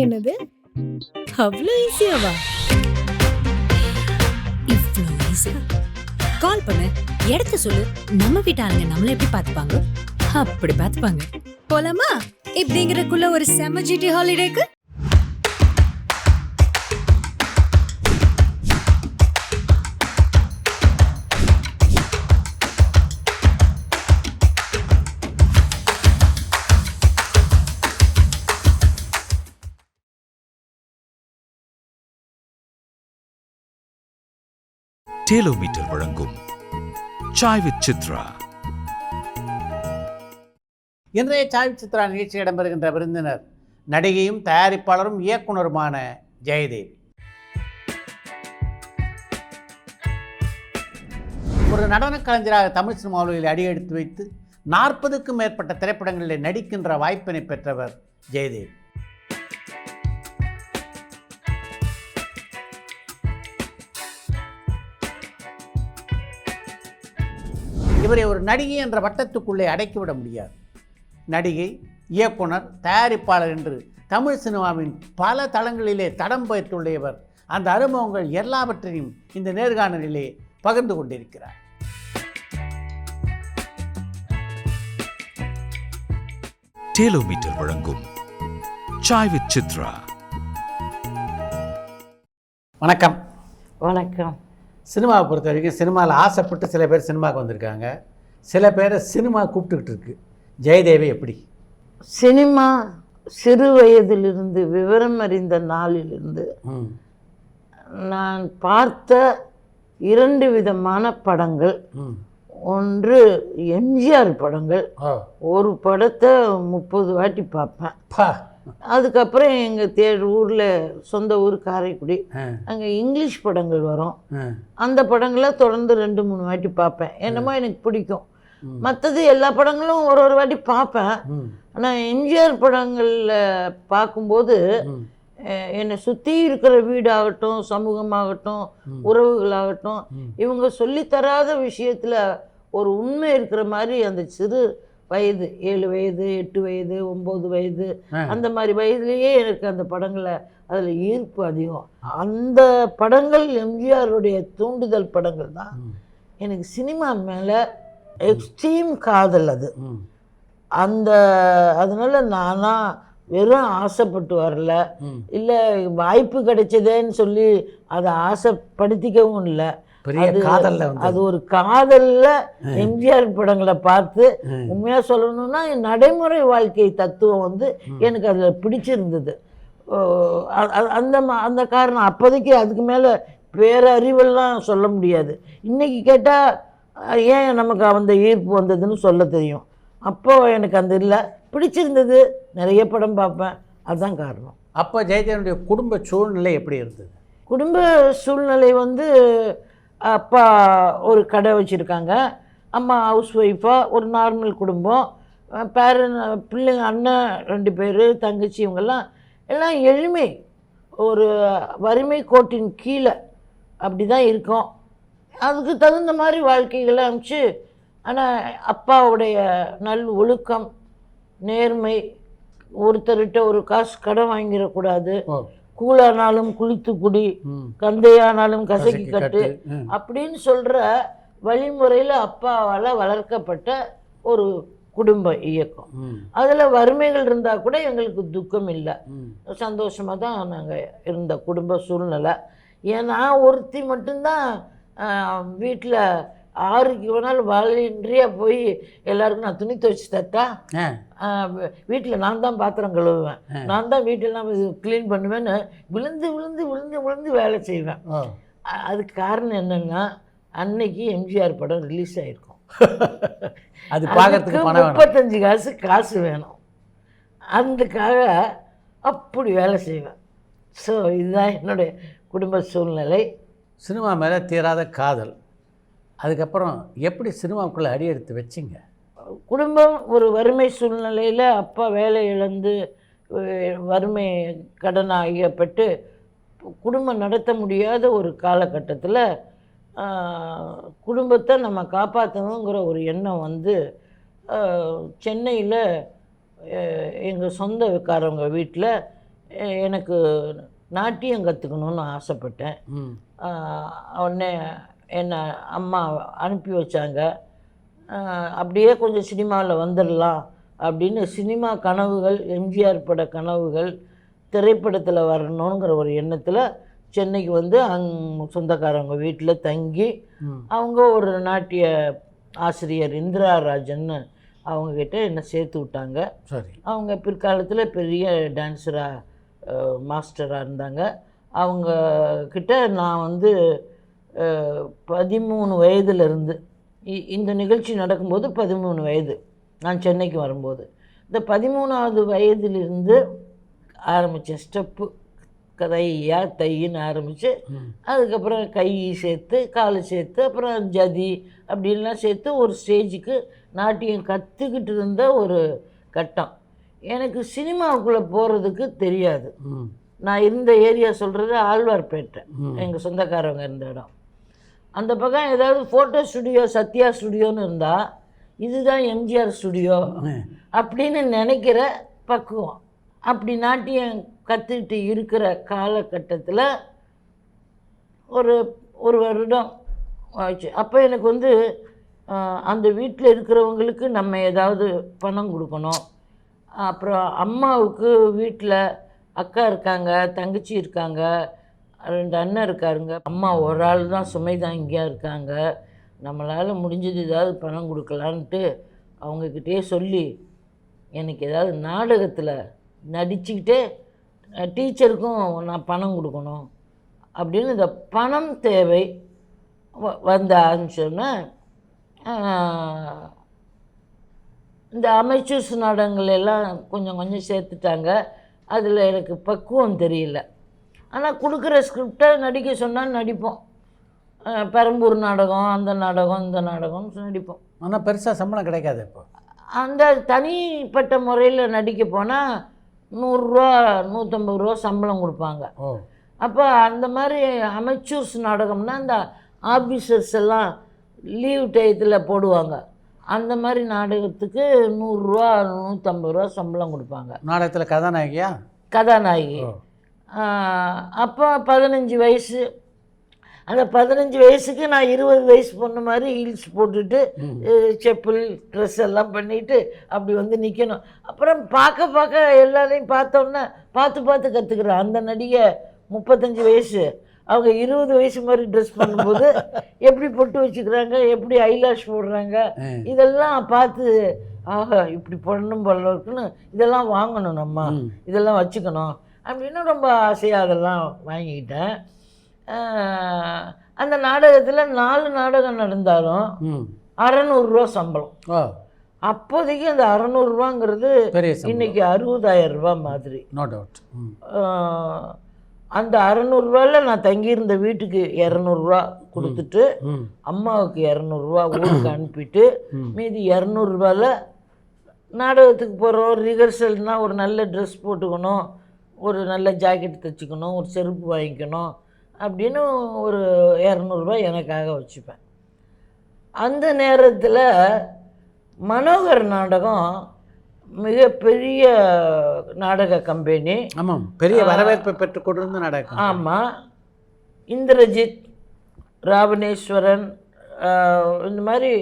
என்னது அவ்வளோ ஈஸியாவா? இவ்வளோ ஈஸி. கால் பண்ணு, இடத்த சொல்லு, நம்ம வீட்டு ஆளுங்க நம்மள எப்படி பார்த்துப்பாங்க அப்படி பார்த்துப்பாங்க. போலாமா? இப்படிங்கிறக்குள்ள ஒரு செம ஜிடி ஹாலிடேக்கு டேலோமீட்டர் வழங்கும் சாய் வித் சித்ரா. இன்றைய சாய் வித் சித்ரா நிகழ்ச்சியில் இடம்பெறுகின்ற விருந்தினர் நடிகையும் தயாரிப்பாளரும் இயக்குனருமான ஜெயதேவி. ஒரு நடன கலைஞராக தமிழ் சினிமாவில் அடியெடுத்து வைத்து 40க்கும் மேற்பட்ட திரைப்படங்களில் நடிக்கின்ற வாய்ப்பினை பெற்றவர் ஜெயதேவி. இவரை ஒரு நடிகை என்ற வட்டத்துக்குள்ளே அடக்கிவிட முடியாது. நடிகை, இயக்குனர், தயாரிப்பாளர் என்று தமிழ் சினிமாவின் பல தளங்களிலே தடம் பெயர்த்துள்ள இவர் அந்த அனுபவங்கள் எல்லாவற்றையும் இந்த நேர்காணலிலே பகிர்ந்து கொண்டிருக்கிறார். டேலோமீட்டர் வழங்கும் சாய் வித் சித்ரா. வணக்கம். வணக்கம். சினிமாவை பொறுத்த வரைக்கும் சினிமாவில் ஆசைப்பட்டு சில பேர் சினிமாவுக்கு வந்திருக்காங்க, சில பேரை சினிமா கூப்பிட்டுக்கிட்டு இருக்கு. ஜெயதேவி எப்படி? சினிமா சிறு வயதிலிருந்து, விவரம் அறிந்த நாளிலிருந்து நான் பார்த்த 2 விதமான படங்கள். ஒன்று எம்ஜிஆர் படங்கள். ஒரு படத்தை 30 வாட்டி பார்ப்பேன். அதுக்கப்புறம் எங்கள் ஊரில் சொந்த ஊர் காரைக்குடி, அங்கே இங்கிலீஷ் படங்கள் வரும். அந்த படங்களை தொடர்ந்து 2-3 வாட்டி பார்ப்பேன். என்னமோ எனக்கு பிடிக்கும். மற்றது எல்லா படங்களும் ஒரு வாட்டி பார்ப்பேன். ஆனால் எம்ஜிஆர் படங்களில் பார்க்கும்போது என்னை சுற்றி இருக்கிற வீடாகட்டும், சமூகமாகட்டும், உறவுகளாகட்டும், இவங்க சொல்லித்தராத விஷயத்தில் ஒரு உண்மை இருக்கிற மாதிரி அந்த சிறு வயது 7 வயது 8 வயது 9 வயது அந்த மாதிரி வயதுலேயே எனக்கு அந்த படங்களை அதில் ஈர்ப்பு அதிகம். அந்த படங்கள் எம்ஜிஆருடைய தூண்டுதல் படங்கள் தான் எனக்கு சினிமா மேலே எக்ஸ்ட்ரீம் காதல். அது அதனால் நானாக வெறும் ஆசைப்பட்டு வரல, இல்லை வாய்ப்பு கிடைச்சதேன்னு சொல்லி அதை ஆசைப்படுத்திக்கவும் இல்லை. அது ஒரு காதல்ல எம்ஜிஆர் படங்களை பார்த்து உண்மையா சொல்லணும்னா நடைமுறை வாழ்க்கை தத்துவம் எனக்கு அதுல பிடிச்சிருந்தது. அந்த காரணம். அப்போதைக்கு அதுக்கு மேல பேரறிவெல்லாம் சொல்ல முடியாது. இன்னைக்கு கேட்டா ஏன் நமக்கு அந்த ஈர்ப்பு வந்ததுன்னு சொல்ல தெரியும். அப்போ எனக்கு அந்த இல்லை, பிடிச்சிருந்தது, நிறைய படம் பார்ப்பேன். அதுதான் காரணம். அப்போ ஜெயதேவனுடைய குடும்ப சூழ்நிலை எப்படி இருந்தது? குடும்ப சூழ்நிலை அப்பா ஒரு கடை வச்சுருக்காங்க, அம்மா ஹவுஸ் ஒய்ஃபாக, ஒரு நார்மல் குடும்பம். பிள்ளைங்க, அண்ணன் 2 பேர், தங்கச்சி, இவங்கெல்லாம் எல்லாம் எளிமை, ஒரு வறுமை கோட்டின் கீழே அப்படி தான் இருக்கும். அதுக்கு தகுந்த மாதிரி வாழ்க்கைகளை அனுப்பிச்சு. ஆனால் அப்பாவுடைய நல் ஒழுக்கம், நேர்மை, ஒருத்தர்கிட்ட ஒரு காசு கடன் வாங்கிடக்கூடாது, கூழானாலும் குளித்து குடி, கந்தையானாலும் கசக்கி கட்டு அப்படின்னு சொல்கிற வழிமுறையில் அப்பாவால் வளர்க்கப்பட்ட ஒரு குடும்ப இயக்கம். அதில் வறுமைகள் இருந்தால் கூட எங்களுக்கு துக்கம் இல்லை, சந்தோஷமாக தான் நாங்கள் இருந்த குடும்ப சூழ்நிலை. ஏன்னா ஒருத்தி மட்டும்தான் வீட்டில் 6க்கு வேணாலும் வாலண்டியாக போய் எல்லாருக்கும் நான் துணி துவைச்சி தட்டா, வீட்டில் நான் தான் பாத்திரம் கழுவுவேன், நான் தான் வீட்டெல்லாம் க்ளீன் பண்ணுவேன்னு விழுந்து விழுந்து விழுந்து விழுந்து வேலை செய்வேன். அதுக்கு காரணம் என்னென்னா, அன்னைக்கு எம்ஜிஆர் படம் ரிலீஸ் ஆகிருக்கும். அது பார்க்கறதுக்கு 35 காசு வேணும். அதுக்காக அப்படி வேலை செய்வேன். ஸோ இதுதான் என்னுடைய குடும்ப சூழ்நிலை. சினிமா மேலே தீராத காதல். அதுக்கப்புறம் எப்படி சினிமாவுக்குள்ளே அடி எடுத்து வச்சிங்க? குடும்பம் ஒரு வறுமை சூழ்நிலையில் அப்பா வேலை இழந்து வறுமை கடனாகப்பட்டு குடும்பம் நடத்த முடியாத ஒரு காலகட்டத்தில் குடும்பத்தை நம்ம காப்பாற்றணுங்கிற ஒரு எண்ணம் சென்னையில் எங்கள் சொந்தக்காரவங்க வீட்டில் எனக்கு நாட்டியம் கற்றுக்கணுன்னு ஆசைப்பட்டேன். உடனே என்னை அம்மா அனுப்பி வச்சாங்க. அப்படியே கொஞ்சம் சினிமாவில் வந்துடலாம் அப்படின்னு சினிமா கனவுகள், எம்ஜிஆர் பட கனவுகள் திரைப்படத்தில் வரணுங்கிற ஒரு எண்ணத்தில் சென்னைக்கு வந்து சொந்தக்காரவங்க வீட்டில் தங்கி அவங்க ஒரு நாட்டிய ஆசிரியர் இந்திரா ராஜன்னு அவங்கக்கிட்ட என்னை சேர்த்து விட்டாங்க. சரி. அவங்க பிற்காலத்தில் பெரிய டான்ஸராக மாஸ்டராக இருந்தாங்க. அவங்கக்கிட்ட நான் வந்து 13 வயதுலேருந்து இந்த நிகழ்ச்சி நடக்கும்போது 13 வயது நான் சென்னைக்கு வரும்போது, இந்த 13வது வயதிலிருந்து ஆரம்பித்தேன். ஸ்டெப்பு தையா தையின்னு ஆரம்பித்து அதுக்கப்புறம் கை சேர்த்து காலை சேர்த்து அப்புறம் ஜதி அப்படின்லாம் சேர்த்து ஒரு ஸ்டேஜுக்கு நாட்டியம் கற்றுக்கிட்டு இருந்த ஒரு கட்டம். எனக்கு சினிமாவுக்குள்ளே போகிறதுக்கு தெரியாது. நான் இருந்த ஏரியா சொல்கிறது ஆழ்வார்பேட்டை, எங்கள் சொந்தக்காரவங்க இருந்த இடம். அந்த பக்கம் ஏதாவது ஃபோட்டோ ஸ்டுடியோ சத்யா ஸ்டுடியோன்னு இருந்தால் இதுதான் எம்ஜிஆர் ஸ்டுடியோ அப்படின்னு நினைக்கிற பக்குவம். அப்படி நாட்டியம் கற்றுக்கிட்டு இருக்கிற காலகட்டத்தில் ஒரு வருடம் ஆச்சு. அப்போ எனக்கு வந்து அந்த வீட்டில் இருக்கிறவங்களுக்கு நம்ம ஏதாவது பணம் கொடுக்கணும். அப்புறம் அம்மாவுக்கு வீட்டில் அக்கா இருக்காங்க, தங்கச்சி இருக்காங்க, 2 அண்ணன் இருக்காருங்க. அம்மா ஒரு ஆள் தான் சுமை தாங்கியாக இருக்காங்க. நம்மளால் முடிஞ்சது ஏதாவது பணம் கொடுக்கலான்ட்டு அவங்கக்கிட்டே சொல்லி எனக்கு ஏதாவது நாடகத்தில் நடிச்சுக்கிட்டே டீச்சருக்கும் நான் பணம் கொடுக்கணும் அப்படின்னு இந்த பணம் தேவை வந்து ஆரம்பிச்சோன்னே இந்த அமைச்சர்ஸ் நாடகங்கள் எல்லாம் கொஞ்சம் கொஞ்சம் சேர்த்துட்டாங்க. அதில் எனக்கு பக்குவம் தெரியல. ஆனால் கொடுக்குற ஸ்கிரிப்டை நடிக்க சொன்னால் நடிப்போம். பெரம்பூர் நாடகம், அந்த நாடகம், இந்த நாடகம்னு நடிப்போம். ஆனால் பெருசாக சம்பளம் கிடைக்காது. இப்போ அந்த தனிப்பட்ட முறையில் நடிக்க போனால் 100 ரூபா 150 ரூபா சம்பளம் கொடுப்பாங்க. அப்போ அந்த மாதிரி அமைச்சர்ஸ் நாடகம்னா இந்த ஆஃபீஸர்ஸ் எல்லாம் லீவ் டயத்தில் போடுவாங்க. அந்த மாதிரி நாடகத்துக்கு 100 ரூபா 150 ரூபா சம்பளம் கொடுப்பாங்க. நாடகத்தில் கதாநாயகியா? கதாநாயகி. அப்போ 15 வயசு. அந்த 15 வயசுக்கு நான் 20 வயசு பொண்ணு மாதிரி ஹீல்ஸ் போட்டுட்டு செப்பல் ட்ரெஸ் எல்லாம் பண்ணிவிட்டு அப்படி வந்து நிற்கணும். அப்புறம் பார்க்க எல்லாரையும் பார்த்தோன்னே பார்த்து கற்றுக்குறேன். அந்த நடிகை 35 வயசு, அவங்க 20 வயசு மாதிரி ட்ரெஸ் பண்ணும்போது எப்படி பொட்டு வச்சுக்கிறாங்க, எப்படி ஐலாஷ் போடுறாங்க, இதெல்லாம் பார்த்து ஆஹா இப்படி பண்ணணும் போல இருக்குன்னு இதெல்லாம் வாங்கணும், நம்ம இதெல்லாம் வச்சுக்கணும் அப்படின்னு ரொம்ப ஆசையாக அதெல்லாம் வாங்கிக்கிட்டேன். அந்த நாடகத்தில் 4 நாடகம் நடந்தாலும் 600 ரூபா சம்பளம். அப்போதைக்கு அந்த 600 ரூபாங்கிறது இன்னைக்கு 60,000 ரூபா மாதிரி. No doubt. அந்த 600 ரூபாயில் நான் தங்கியிருந்த வீட்டுக்கு 200 ரூபா கொடுத்துட்டு அம்மாவுக்கு 200 ரூபா ஊருக்கு அனுப்பிட்டு மீதி 200 ரூபாயில் நாடகத்துக்கு போகிறோம். ரிஹர்சல்னால் ஒரு நல்ல ட்ரெஸ் போட்டுக்கணும், ஒரு நல்ல ஜாக்கெட் தைச்சிக்கணும், ஒரு செருப்பு வாங்கிக்கணும் அப்படின்னு ஒரு 200 ரூபாய் எனக்காக வச்சுப்பேன். அந்த நேரத்தில் மனோகர் நாடகம் மிகப்பெரிய நாடக கம்பெனி. ஆமாம், பெரிய வரவேற்பை பெற்றுக் கொண்டிருந்த நாடகம். ஆமாம். இந்திரஜித், ராவணேஸ்வரன், இந்த மாதிரி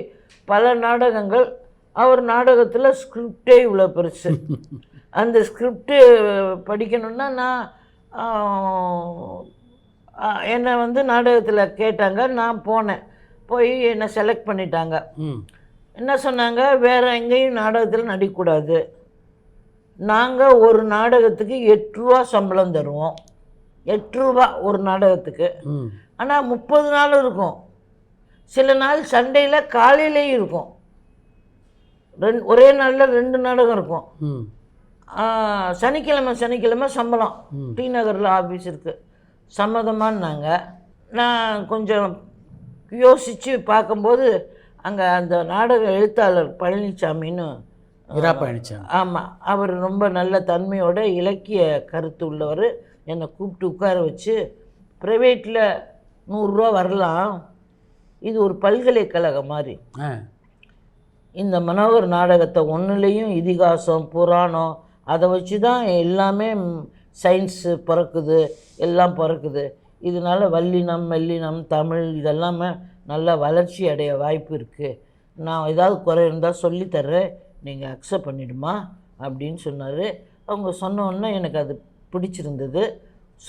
பல நாடகங்கள். அவர் நாடகத்தில் ஸ்கிரிப்டே இவ்வளோ பெருசு. அந்த ஸ்கிரிப்டு படிக்கணுன்னா நான் என்னை வந்து நாடகத்தில் கேட்டாங்க. நான் போனேன். போய் என்னை செலக்ட் பண்ணிட்டாங்க. என்ன சொன்னாங்க, வேறு எங்கேயும் நாடகத்தில் நடிக்கக்கூடாது, நாங்கள் ஒரு நாடகத்துக்கு 8 ரூபா சம்பளம் தருவோம். 8 ரூபா ஒரு நாடகத்துக்கு. ஆனால் 30 நாள் இருக்கும். சில நாள் சண்டேயில் காலையிலேயும் இருக்கும். ஒரே நாளில் 2 நாடகம் இருக்கும். சனிக்கிழமை சம்பளம். டி நகரில் ஆஃபீஸ் இருக்குது. சம்மதமானாங்க. நான் கொஞ்சம் யோசித்து பார்க்கும்போது அங்கே அந்த நாடக எழுத்தாளர் பழனிசாமின்னு பழனிசாமி, ஆமாம், அவர் ரொம்ப நல்ல தன்மையோட இலக்கிய கருத்து உள்ளவர். என்னை கூப்பிட்டு உட்கார வச்சு, ப்ரைவேட்டில் 100 ரூபா வரலாம், இது ஒரு பல்கலைக்கழகம் மாதிரி, இந்த மனோகர் நாடகத்தை ஒன்றுலேயும் இதிகாசம் புராணம் அதை வச்சு தான் எல்லாமே சயின்ஸு பிறக்குது, எல்லாம் பிறக்குது. இதனால் வல்லினம், மெல்லினம், தமிழ் இதெல்லாமே நல்லா வளர்ச்சி அடைய வாய்ப்பு இருக்குது. நான் ஏதாவது குறை இருந்தால் சொல்லித்தர்றேன், நீங்கள் அக்செப்ட் பண்ணிடுமா அப்படின்னு சொன்னார். அவங்க சொன்னோன்னே எனக்கு அது பிடிச்சிருந்தது,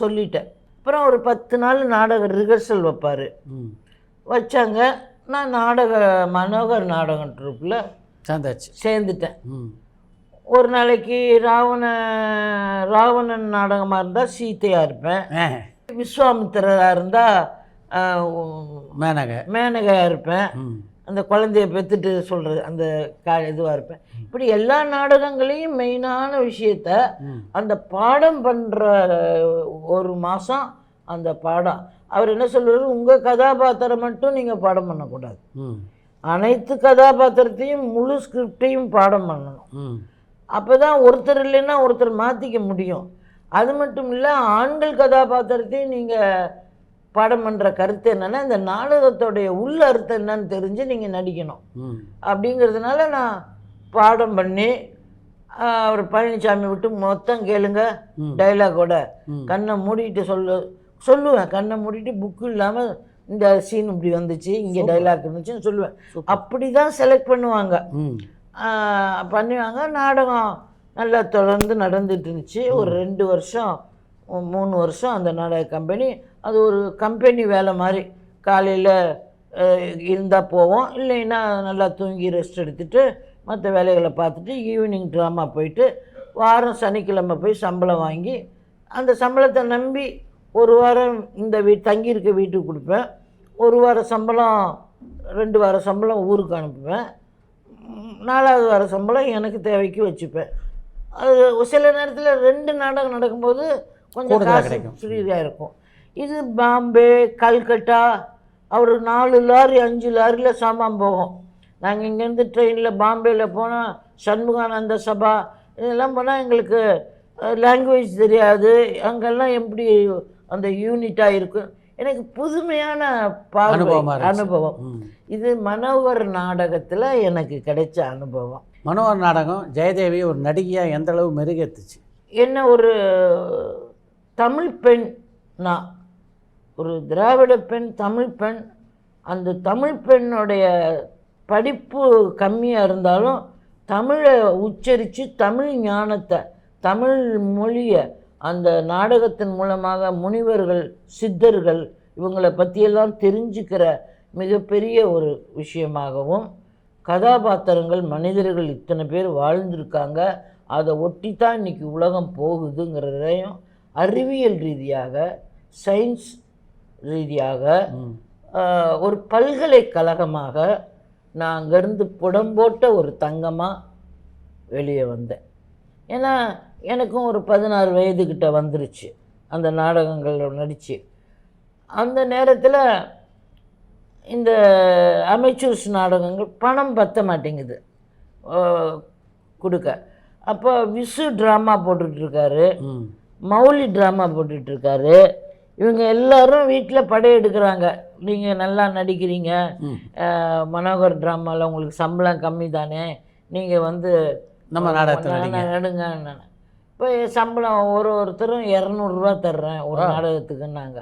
சொல்லிட்டேன். அப்புறம் ஒரு 10 நாள் நாடக ரிஹர்சல் வைப்பார். வச்சாங்க. நான் மனோகர் நாடகம் ட்ரூப்பில் சேர்ந்துட்டேன். ஒரு நாளைக்கு ராவணன் நாடகமாக இருந்தால் சீத்தையாக இருப்பேன், விஸ்வாமித்திரராக இருந்தால் மேனகையாக இருப்பேன், அந்த குழந்தைய பெற்றுட்டு சொல்கிறது அந்த இதுவாக இருப்பேன். இப்படி எல்லா நாடகங்களையும் மெயினான விஷயத்த அந்த பாடம் பண்ணுற ஒரு மாதம் அந்த பாடம். அவர் என்ன சொல்கிறாரு, உங்கள் கதாபாத்திரம் மட்டும் நீங்கள் பாடம் பண்ணக்கூடாது, அனைத்து கதாபாத்திரத்தையும் முழு ஸ்கிரிப்டையும் பாடம் பண்ணணும். அப்போ தான் ஒருத்தர் இல்லைன்னா ஒருத்தர் மாற்றிக்க முடியும். அது மட்டும் இல்லை, ஆண்கள் கதாபாத்திரத்தையும் நீங்கள் பாடம் பண்ணுற கருத்து என்னென்னா, இந்த நாடகத்தோடைய உள்ள அர்த்தம் என்னன்னு தெரிஞ்சு நீங்கள் நடிக்கணும். அப்படிங்கிறதுனால நான் பாடம் பண்ணி அவர் பழனிசாமி விட்டு மொத்தம் கேளுங்க டைலாகோட கண்ணை மூடிட்டு சொல்லுவேன். கண்ணை மூடிட்டு புக்கு இல்லாமல் இந்த சீன் இப்படி வந்துச்சு, இங்கே டைலாக் இருந்துச்சுன்னு சொல்லுவேன். அப்படி தான் செலக்ட் பண்ணுவாங்க. நாடகம் நல்லா தொடர்ந்து நடந்துட்டு இருந்துச்சு. ஒரு 2 வருஷம் 3 வருஷம் அந்த நாடக கம்பெனி, அது ஒரு கம்பெனி வேலை மாதிரி. காலையில் இருந்தால் போவோம், இல்லைன்னா நல்லா தூங்கி ரெஸ்ட் எடுத்துகிட்டு மற்ற வேலைகளை பார்த்துட்டு ஈவினிங் ட்ராமா போயிட்டு வாரம் சனிக்கிழமை போய் சம்பளம் வாங்கி அந்த சம்பளத்தை நம்பி ஒரு வாரம் இந்த தங்கியிருக்க வீட்டுக்கு கொடுப்பேன். ஒரு வார சம்பளம் 2 வார சம்பளம் ஊருக்கு அனுப்புவேன். 4வது வார சம்பளம் எனக்கு தேவைக்கு வச்சுப்பேன். அது சில நேரத்தில் 2 நாடகம் நடக்கும்போது கொஞ்சம் காசு ஃப்ரீயாக இருக்கும். இது பாம்பே, கல்கட்டா, அவர் 4 லாரி 5 லாரியில் சாமான் போகும். நாங்கள் இங்கேருந்து ட்ரெயினில் பாம்பேயில் போனால் சண்முகானந்த சபா இதெல்லாம் போனால் எங்களுக்கு லாங்குவேஜ் தெரியாது, அங்கெல்லாம் எப்படி அந்த யூனிட்டாக இருக்கும். எனக்கு புதுமையான அனுபவம். இது மனோகர் நாடகத்தில் எனக்கு கிடைச்ச அனுபவம். மனோகர் நாடகம் ஜெயதேவி ஒரு நடிகையாக எந்த அளவு மெருகேற்றுச்சு? என்ன ஒரு தமிழ் பெண், நான் ஒரு திராவிட பெண், தமிழ் பெண். அந்த தமிழ் பெண்ணுடைய படிப்பு கம்மியாக இருந்தாலும் தமிழை உச்சரித்து தமிழ் ஞானத்தை, தமிழ் மொழியை அந்த நாடகத்தின் மூலமாக முனிவர்கள், சித்தர்கள் இவங்களை பற்றியெல்லாம் தெரிஞ்சுக்கிற மிகப்பெரிய ஒரு விஷயமாகவும், கதாபாத்திரங்கள் மனிதர்கள் இத்தனை பேர் வாழ்ந்திருக்காங்க, அதை ஒட்டி தான் இன்றைக்கி உலகம் போகுதுங்கிறதையும் அறிவியல் ரீதியாக, சயின்ஸ் ரீதியாக ஒரு பல்கலைக்கழகமாக நான் அங்கேருந்து புடம்போட்ட ஒரு தங்கமாக வெளியே வந்தேன். ஏன்னா எனக்கும் ஒரு 16 வயதுக்கிட்ட வந்துருச்சு அந்த நாடகங்களில் நடித்து. அந்த நேரத்தில் இந்த அமெச்சூர்ஸ் நாடகங்கள் பணம் பற்ற மாட்டேங்குது கொடுக்க. அப்போ விசு ட்ராமா போட்டுட்ருக்காரு, மௌலி ட்ராமா போட்டுட்ருக்காரு. இவங்க எல்லோரும் வீட்டில் படையெடுக்கிறாங்க, நீங்கள் நல்லா நடிக்கிறீங்க, மனோகர் ட்ராமாவில் உங்களுக்கு சம்பளம் கம்மி தானே, நீங்கள் நம்ம நாடகத்தில் நடுங்க. இப்போ சம்பளம் ஒருத்தரும் 200 ரூபா தர்றேன் ஒரு நாடகத்துக்குன்னாங்க.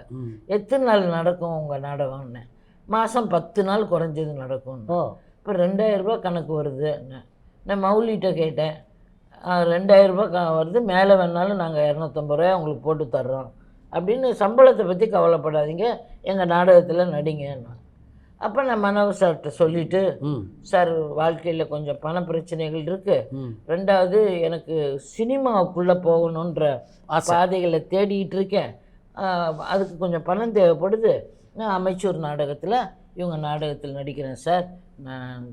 எத்தனை நாள் நடக்கும் உங்கள் நாடகம்னு? மாதம் 10 நாள் குறைஞ்சது நடக்கும். இப்போ 2000 ரூபா கணக்கு வருது. நான் மௌலிகிட்ட கேட்டேன், 2000 ரூபா வருது, மேலே வேணாலும் நாங்கள் 250 ரூபாய் உங்களுக்கு போட்டு தர்றோம் அப்படின்னு. சம்பளத்தை பற்றி கவலைப்படாதீங்க, எங்கள் நாடகத்தில் நடிங்கன்னா. அப்போ நான் மனோகர் சார்கிட்ட சொல்லிவிட்டு, சார் வாழ்க்கையில் கொஞ்சம் பண பிரச்சனைகள் இருக்குது, 2வது எனக்கு சினிமாவுக்குள்ளே போகணுன்ற பாதைகளை தேடிக்கிட்டு இருக்கேன், அதுக்கு கொஞ்சம் பணம் தேவைப்படுது, நான் அமைச்சூர் நாடகத்தில் இவங்க நாடகத்தில் நடிக்கிறேன் சார், நான்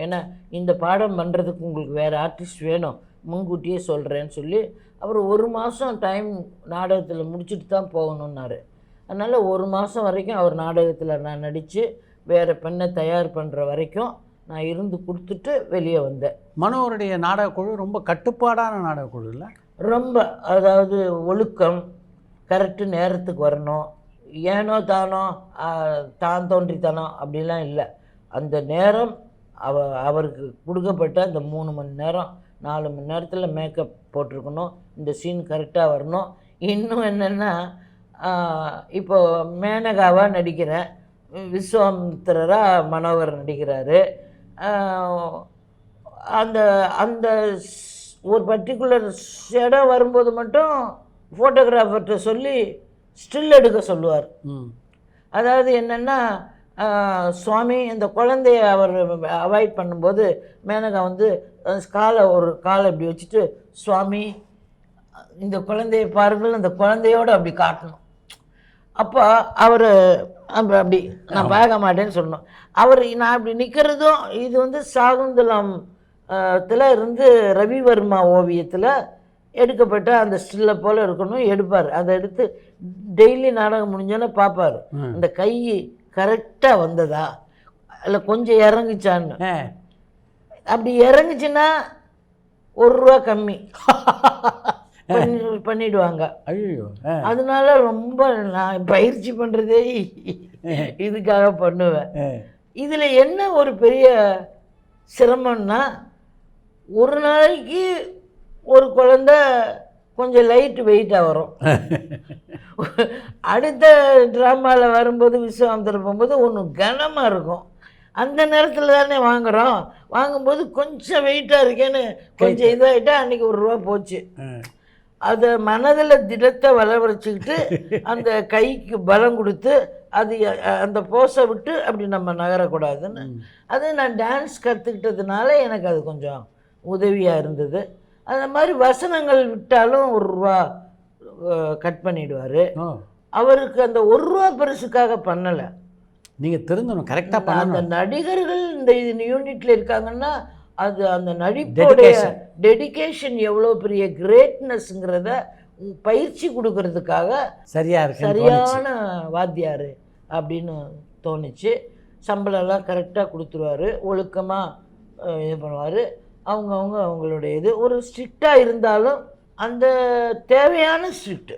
ஏன்னா இந்த பாடம் பண்ணுறதுக்கு உங்களுக்கு வேறு ஆர்டிஸ்ட் வேணும், முன்கூட்டியே சொல்கிறேன்னு சொல்லி அவர் 1 மாதம் டைம் நாடகத்தில் முடிச்சுட்டு தான் போகணுன்னாரு. அதனால் 1 மாதம் வரைக்கும் அவர் நாடகத்தில் நான் நடித்து வேறு பெண்ணை தயார் பண்ணுற வரைக்கும் நான் இருந்து கொடுத்துட்டு வெளியே வந்தேன். மனோருடைய நாடகக்குழு ரொம்ப கட்டுப்பாடான நாடகக்குழு இல்லை? ரொம்ப, அதாவது ஒழுக்கம், கரெக்டு நேரத்துக்கு வரணும், ஏனோ தானோ தான் தோன்றித்தனம் அப்படிலாம் இல்லை. அந்த நேரம் அவருக்கு கொடுக்கப்பட்ட அந்த 3 மணி நேரம் 4 மணி நேரத்தில் மேக்கப் போட்டிருக்கணும், இந்த சீன் கரெக்டாக வரணும். இன்னும் என்னென்னா இப்போ மேனகாவாக நடிக்கிறேன், விஸ்வாமித்திரராக மனோகர் நடிக்கிறாரு. அந்த அந்த ஒரு பர்டிகுலர் இடம் வரும்போது மட்டும் ஃபோட்டோகிராஃபர்கிட்ட சொல்லி ஸ்டில் எடுக்க சொல்லுவார். அதாவது என்னென்னா சுவாமி இந்த குழந்தைய அவர் அவாய்ட் பண்ணும்போது மேனகா வந்து ஒரு காலை இப்படி வச்சுட்டு, சுவாமி இந்த குழந்தைய பாருங்கள், அந்த குழந்தையோடு அப்படி காட்டணும். அப்போ அவர் அப்படி நான் பார்க்க மாட்டேன்னு சொல்லணும். நான் அப்படி நிற்கிறதும் இது வந்து சாகுந்தலம் இருந்து ரவிவர்மா ஓவியத்தில் எடுக்கப்பட்ட அந்த ஸ்டில்லை போல் இருக்கணும், எடுப்பார். அதை எடுத்து டெய்லி நாடகம் முடிஞ்சோன்னே பார்ப்பார், அந்த கை கரெக்டாக வந்ததா இல்லை கொஞ்சம் இறங்குச்சான்னு. அப்படி இறங்குச்சுன்னா ₹1 கம்மி பண்ணிடுவாங்க. அதனால ரொம்ப நான் பயிற்சி பண்ணுறதே இதுக்காக பண்ணுவேன். இதில் என்ன ஒரு பெரிய சிரமம்னா, ஒரு நாளைக்கு ஒரு குழந்தை கொஞ்சம் லைட் வெயிட்டாக வரும். அடுத்த ட்ராமாவில் வரும்போது விஸ்வாமித்திரர் போகும்போது ஒன்று கனமாக இருக்கும். அந்த நேரத்தில் தானே வாங்கும்போது கொஞ்சம் வெயிட்டாக இருக்கேன்னு கொஞ்சம் இதாகிட்டா அன்றைக்கி ₹1 போச்சு. அதை மனதில் திடத்தை வளவரைச்சிக்கிட்டு அந்த கைக்கு பலம் கொடுத்து அது அந்த போஸை விட்டு அப்படி நம்ம நகரக்கூடாதுன்னு அது நான் டான்ஸ் கற்றுக்கிட்டதுனால எனக்கு அது கொஞ்சம் உதவியாக இருந்தது. அந்த மாதிரி வசனங்கள் விட்டாலும் ₹1 கட் பண்ணிடுவார். அவருக்கு அந்த ₹1 பரிசுக்காக பண்ணலை. நீங்கள் திருந்தணும், கரெக்டாக பண்ணணும். அந்த நடிகர்கள் இந்த யூனிட்டில் இருக்காங்கன்னா அது அந்த நடிப்புடைய டெடிகேஷன் எவ்வளோ பெரிய கிரேட்னஸ்ங்கிறத பயிற்சி கொடுக்கறதுக்காக சரியான வாத்தியார் அப்படின்னு தோணுச்சு. சம்பளம்லாம் கரெக்டாக கொடுத்துருவார், ஒழுக்கமாக இது பண்ணுவார். அவங்களுடைய இது ஒரு ஸ்ட்ரிக்டாக இருந்தாலும் அந்த தேவையான ஸ்ட்ரிக்ட்டு.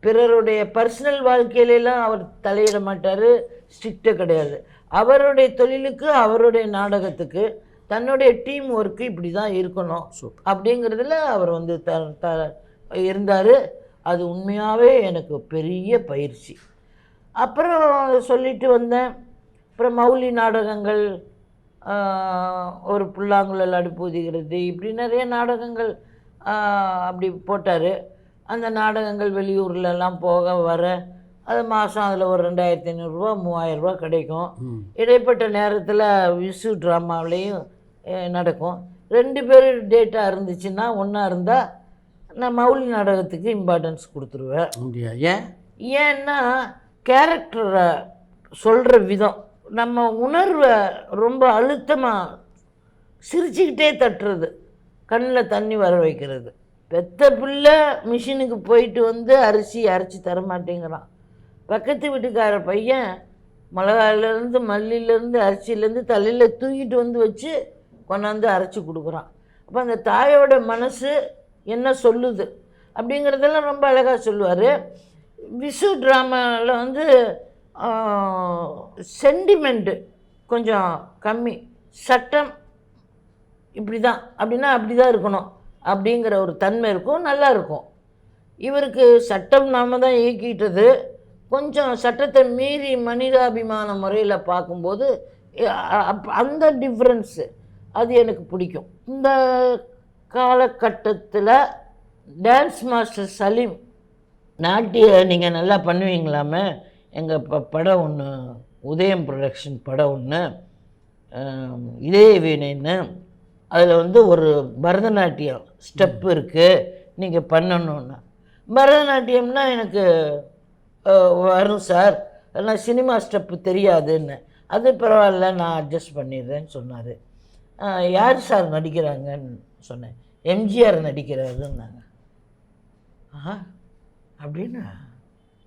பிறருடைய பர்சனல் வாழ்க்கையிலலாம் அவர் தலையிட மாட்டார், ஸ்ட்ரிக்ட்டு கிடையாது. அவருடைய தொழிலுக்கு அவருடைய நாடகத்துக்கு தன்னுடைய டீம் ஒர்க்கு இப்படி தான் இருக்கணும் அப்படிங்கிறதுல அவர் வந்து இருந்தார். அது உண்மையாகவே எனக்கு பெரிய பயிற்சி. அப்புறம் சொல்லிட்டு வந்தேன். அப்புறம் மௌலி நாடகங்கள், ஒரு புல்லாங்குழல் அடுப்பூதிகிறது, இப்படி நிறைய நாடகங்கள் அப்படி போட்டார். அந்த நாடகங்கள் வெளியூர்லலாம் போக வர அது மாதம் அதில் ஒரு 2500 3000 கிடைக்கும். இடைப்பட்ட நேரத்தில் விசு ட்ராமாவிலையும் நடக்கும். 2 பேர் டேட்டாக இருந்துச்சுன்னா ஒன்றா இருந்தால் நான் மௌலி நாடகத்துக்கு இம்பார்ட்டன்ஸ் கொடுத்துருவேன். ஏன்னா கேரக்டரை சொல்கிற விதம், நம்ம உணர்வை ரொம்ப அழுத்தமாக சிரிச்சுக்கிட்டே தட்டுறது, கண்ணில் தண்ணி வர வைக்கிறது. பெத்த பிள்ளை மிஷினுக்கு போயிட்டு வந்து அரிசி அரைச்சி தரமாட்டேங்கிறான். பக்கத்து வீட்டுக்கார பையன் மிளகாயிலேருந்து மல்லியிலேருந்து அரிசியிலேருந்து தலையில் தூக்கிட்டு வந்து வச்சு கொண்டாந்து அரைச்சி கொடுக்குறான். அப்போ அந்த தாயோட மனசு என்ன சொல்லுது அப்படிங்கிறதெல்லாம் ரொம்ப அழகாக சொல்லுவார். விசு ட்ராமாவில் வந்து சென்டிமெண்ட்டு கொஞ்சம் கம்மி, சட்டம் இப்படி தான் அப்படின்னா அப்படி தான் இருக்கணும் அப்படிங்கிற ஒரு தன்மை இருக்கும், நல்லா இருக்கும். இவருக்கு சட்டம் நாம தான் இயக்கிட்டது, கொஞ்சம் சட்டத்தை மீறி மனிதாபிமான முறையில் பார்க்கும்போது அந்த டிஃப்ரென்ஸு அது எனக்கு பிடிக்கும். இந்த காலகட்டத்தில் டான்ஸ் மாஸ்டர் சலீம், நாட்டிய நீங்கள் நல்லா பண்ணுவீங்களாமே, எங்கள் படம் ஒன்று உதயம் ப்ரொடக்ஷன் படம் ஒன்று இதே வீணைன்னு, அதில் வந்து ஒரு பரதநாட்டியம் ஸ்டெப் இருக்குது, நீங்கள் பண்ணணுன்னா. பரதநாட்டியம்னா எனக்கு வரும் சார், ஆனால் சினிமா ஸ்டெப்பு தெரியாதுன்னு. அது பரவாயில்ல, நான் அட்ஜஸ்ட் பண்ணிடுறேன்னு சொன்னார். யார் சார் நடிக்கிறாங்கன்னு சொன்னேன். எம்ஜிஆர் நடிக்கிறாருன்னாங்க. அப்படின்னு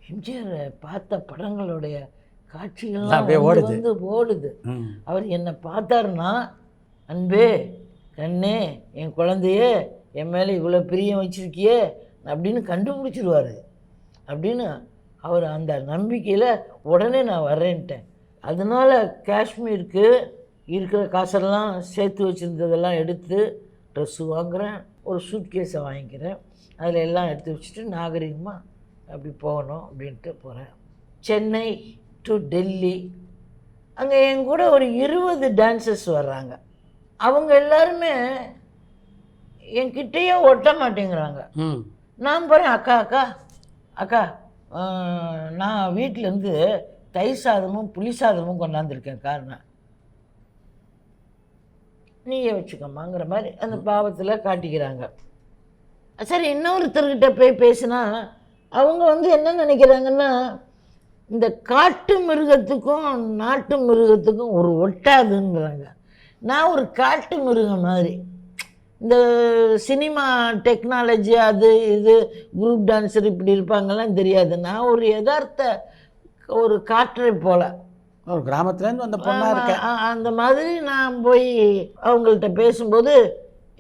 எம்ஜிஆர் பார்த்த படங்களுடைய காட்சிகள்லாம் வந்து ஓடுது. அவர் என்னை பார்த்தாருன்னா, அன்பே கண்ணே என் குழந்தையே என் மேலே இவ்வளோ பிரியம் வச்சுருக்கியே அப்படின்னு கண்டுபிடிச்சிருவார். அப்படின்னு அவர் அந்த நம்பிக்கையில் உடனே நான் வர்றேன்ட்டேன். அதனால் காஷ்மீருக்கு இருக்கிற காசெல்லாம் சேர்த்து வச்சுருந்ததெல்லாம் எடுத்து ட்ரெஸ்ஸு வாங்குகிறேன், ஒரு சூட்கேஸை வாங்கிக்கிறேன், அதில் எல்லாம் எடுத்து வச்சுட்டு நாகரிகமாக அப்படி போகணும் அப்படின்ட்டு போகிறேன். சென்னை டு டெல்லி, அங்கே என் கூட ஒரு 20 டான்சர்ஸ் வர்றாங்க. அவங்க எல்லாருமே என்கிட்டயே ஒட்ட மாட்டேங்கிறாங்க. நான் போகிறேன், அக்கா அக்கா அக்கா நான் வீட்டிலேருந்து தயிர் சாதமும் புளி சாதமும் கொண்டாந்துருக்கேன், காரணம் நீயே வச்சுக்கம்மாங்கிற மாதிரி அந்த பாவத்தில் காட்டிக்கிறாங்க. சரி, இன்னொருத்தர்கிட்ட போய் பேசினா அவங்க வந்து என்ன நினைக்கிறாங்கன்னா, இந்த காட்டு மிருகத்துக்கும் நாட்டு மிருகத்துக்கும் ஒரு ஒட்டாதுங்கிறாங்க. நான் ஒரு காட்டு மிருகம் மாதிரி. இந்த சினிமா டெக்னாலஜி அது இது குரூப் டான்ஸர் இப்படி இருப்பாங்கலாம் தெரியாது. நான் ஒரு யதார்த்த ஒரு காற்றை போல ஒரு கிராமத்துலேருந்து வந்த பொண்ணாக இருக்கேன். அந்த மாதிரி நான் போய் அவங்கள்ட்ட பேசும்போது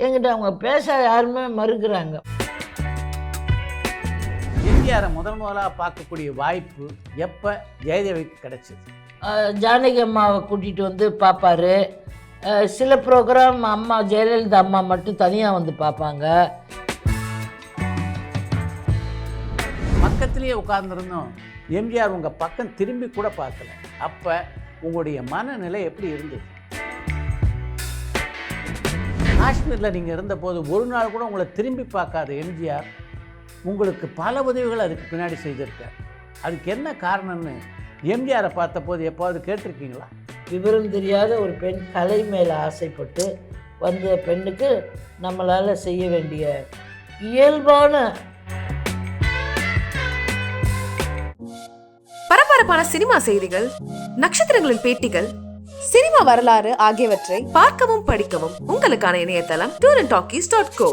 என்கிட்ட அவங்க பேச யாருமே மறுக்கிறாங்க. எம்ஜிஆரை முதலாக பார்க்கக்கூடிய வாய்ப்பு எப்போ ஜெயதேவிக்கு கிடைச்சது? ஜானகி அம்மாவை கூட்டிகிட்டு வந்து பார்ப்பாரு. சில ப்ரோக்ராம் அம்மா ஜெயலலிதா அம்மா மட்டும் தனியாக வந்து பார்ப்பாங்க. பக்கத்திலேயே உட்கார்ந்துருந்தோம், எம்ஜிஆர் உங்கள் பக்கம் திரும்பி கூட பார்க்கல. அப்போ உங்களுடைய மனநிலை எப்படி இருந்தது? காஷ்மீரில் நீங்கள் இருந்தபோது ஒரு நாள் கூட உங்களை திரும்பி பார்க்காத எம்ஜிஆர் உங்களுக்கு பல உதவிகள் அதுக்கு பின்னாடி செய்திருக்கார். அதுக்கு என்ன காரணம்னு எம்ஜிஆரை பார்த்தபோது எப்போது கேட்டிருக்கீங்களா? விவரம் தெரியாத ஒரு பெண் கலை மேலே ஆசைப்பட்டு வந்த பெண்ணுக்கு நம்மளால் செய்ய வேண்டிய இயல்பான பரபரப்பான சினிமா செய்திகள், நட்சத்திரங்களின் பேட்டிகள், சினிமா வரலாறு ஆகியவற்றை பார்க்கவும் படிக்கவும் உங்களுக்கான இணையதளம் tourantalkies.co.